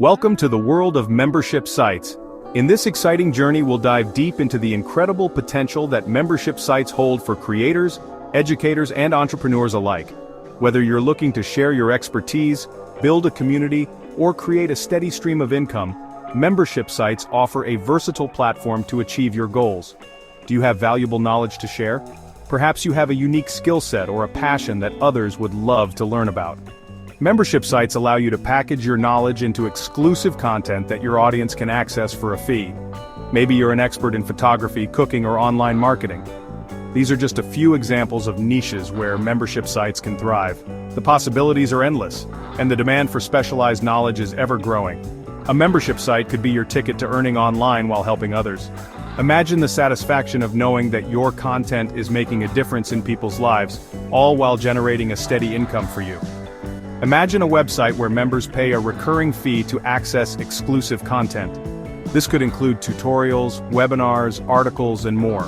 Welcome to the world of membership sites. In this exciting journey, we'll dive deep into the incredible potential that membership sites hold for creators, educators, and entrepreneurs alike. Whether you're looking to share your expertise, build a community, or create a steady stream of income, membership sites offer a versatile platform to achieve your goals. Do you have valuable knowledge to share? Perhaps you have a unique skill set or a passion that others would love to learn about. Membership sites allow you to package your knowledge into exclusive content that your audience can access for a fee. Maybe you're an expert in photography, cooking, or online marketing. These are just a few examples of niches where membership sites can thrive. The possibilities are endless, and the demand for specialized knowledge is ever growing. A membership site could be your ticket to earning online while helping others. Imagine the satisfaction of knowing that your content is making a difference in people's lives, all while generating a steady income for you. Imagine a website where members pay a recurring fee to access exclusive content. This could include tutorials, webinars, articles, and more.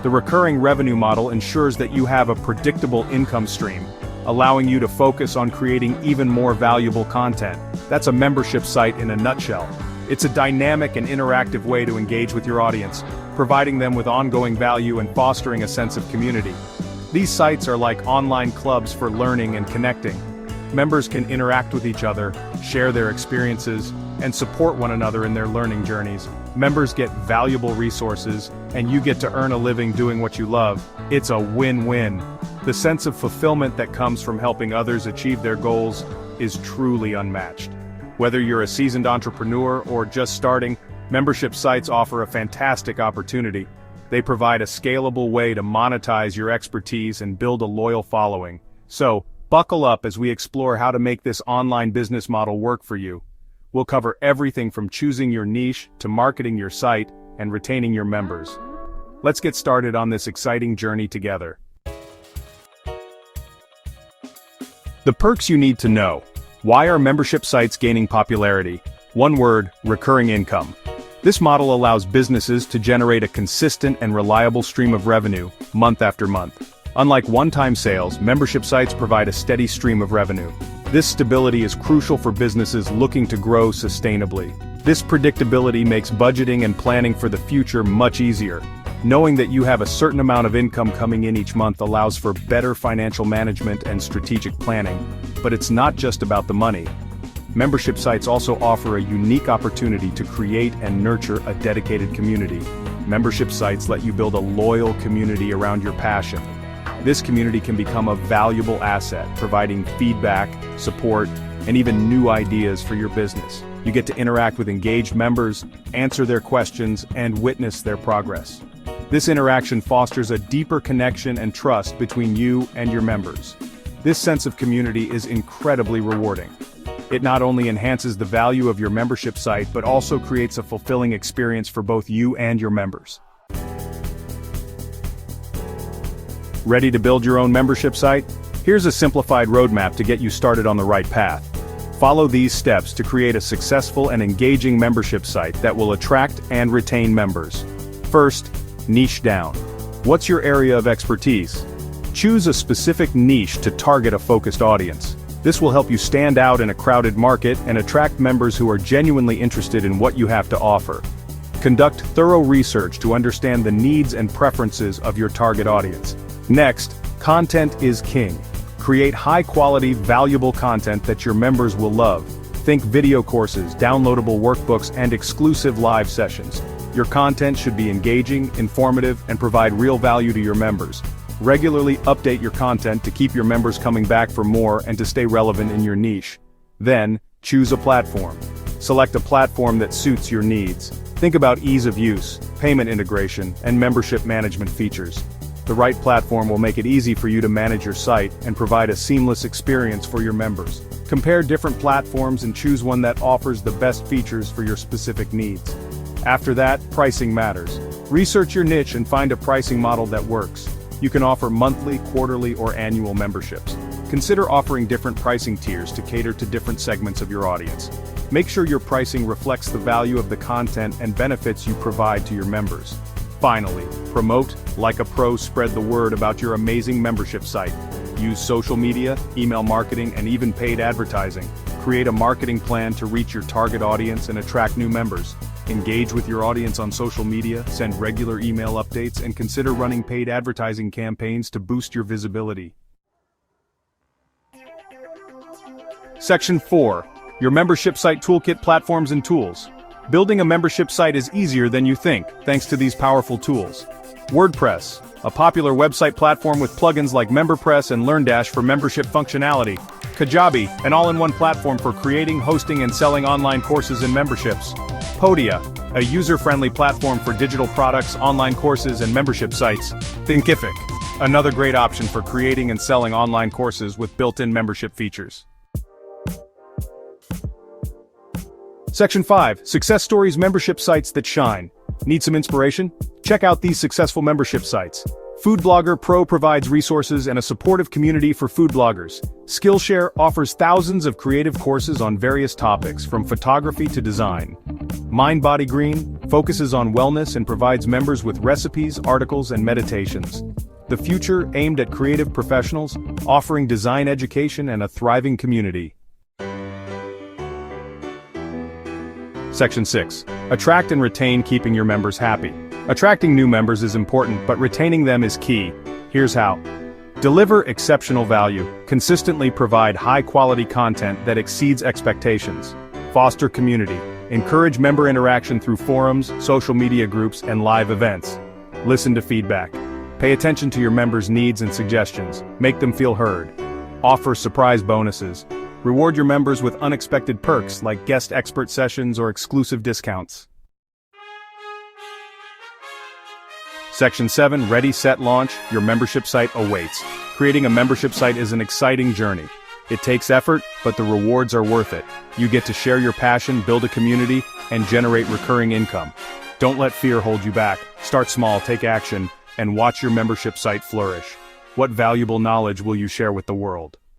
The recurring revenue model ensures that you have a predictable income stream, allowing you to focus on creating even more valuable content. That's a membership site in a nutshell. It's a dynamic and interactive way to engage with your audience, providing them with ongoing value and fostering a sense of community. These sites are like online clubs for learning and connecting. Members can interact with each other, share their experiences, and support one another in their learning journeys. Members get valuable resources, and you get to earn a living doing what you love. It's a win-win. The sense of fulfillment that comes from helping others achieve their goals is truly unmatched. Whether you're a seasoned entrepreneur or just starting, membership sites offer a fantastic opportunity. They provide a scalable way to monetize your expertise and build a loyal following. So, buckle up as we explore how to make this online business model work for you. We'll cover everything from choosing your niche to marketing your site and retaining your members. Let's get started on this exciting journey together. The perks you need to know. Why are membership sites gaining popularity? One word: recurring income. This model allows businesses to generate a consistent and reliable stream of revenue, month after month. Unlike one-time sales, membership sites provide a steady stream of revenue. This stability is crucial for businesses looking to grow sustainably. This predictability makes budgeting and planning for the future much easier. Knowing that you have a certain amount of income coming in each month allows for better financial management and strategic planning. But it's not just about the money. Membership sites also offer a unique opportunity to create and nurture a dedicated community. Membership sites let you build a loyal community around your passion. This community can become a valuable asset, providing feedback, support, and even new ideas for your business. You get to interact with engaged members, answer their questions, and witness their progress. This interaction fosters a deeper connection and trust between you and your members. This sense of community is incredibly rewarding. It not only enhances the value of your membership site, but also creates a fulfilling experience for both you and your members. Ready to build your own membership site? Here's a simplified roadmap to get you started on the right path. Follow these steps to create a successful and engaging membership site that will attract and retain members. First, niche down. What's your area of expertise? Choose a specific niche to target a focused audience. This will help you stand out in a crowded market and attract members who are genuinely interested in what you have to offer. Conduct thorough research to understand the needs and preferences of your target audience. Next, content is king. Create high-quality, valuable content that your members will love. Think video courses, downloadable workbooks, and exclusive live sessions. Your content should be engaging, informative, and provide real value to your members. Regularly update your content to keep your members coming back for more and to stay relevant in your niche. Then, choose a platform. Select a platform that suits your needs. Think about ease of use, payment integration, and membership management features. The right platform will make it easy for you to manage your site and provide a seamless experience for your members. Compare different platforms and choose one that offers the best features for your specific needs. After that, pricing matters. Research your niche and find a pricing model that works. You can offer monthly, quarterly, or annual memberships. Consider offering different pricing tiers to cater to different segments of your audience. Make sure your pricing reflects the value of the content and benefits you provide to your members. Finally, promote like a pro. Spread the word about your amazing membership site. Use social media, email marketing, and even paid advertising. Create a marketing plan to reach your target audience and attract new members. Engage with your audience on social media, send regular email updates, and consider running paid advertising campaigns to boost your visibility. Section 4. Your membership site toolkit platforms and tools. Building a membership site is easier than you think, thanks to these powerful tools. WordPress, a popular website platform with plugins like MemberPress and LearnDash for membership functionality. Kajabi, an all-in-one platform for creating, hosting, and selling online courses and memberships. Podia, a user-friendly platform for digital products, online courses, and membership sites. Thinkific, another great option for creating and selling online courses with built-in membership features. Section 5. Success Stories Membership Sites that Shine. Need some inspiration? Check out these successful membership sites. Food Blogger Pro provides resources and a supportive community for food bloggers. Skillshare offers thousands of creative courses on various topics, from photography to design. Mindbody Green focuses on wellness and provides members with recipes, articles, and meditations. The Future, aimed at creative professionals, offering design education and a thriving community. Section 6. Attract and retain, keeping your members happy. Attracting new members is important, but retaining them is key. Here's how. Deliver exceptional value. Consistently provide high-quality content that exceeds expectations. Foster community. Encourage member interaction through forums, social media groups, and live events. Listen to feedback. Pay attention to your members' needs and suggestions. Make them feel heard. Offer surprise bonuses. Reward your members with unexpected perks like guest expert sessions or exclusive discounts. Section 7. Ready, Set, Launch. Your membership site awaits. Creating a membership site is an exciting journey. It takes effort, but the rewards are worth it. You get to share your passion, build a community, and generate recurring income. Don't let fear hold you back. Start small, take action, and watch your membership site flourish. What valuable knowledge will you share with the world?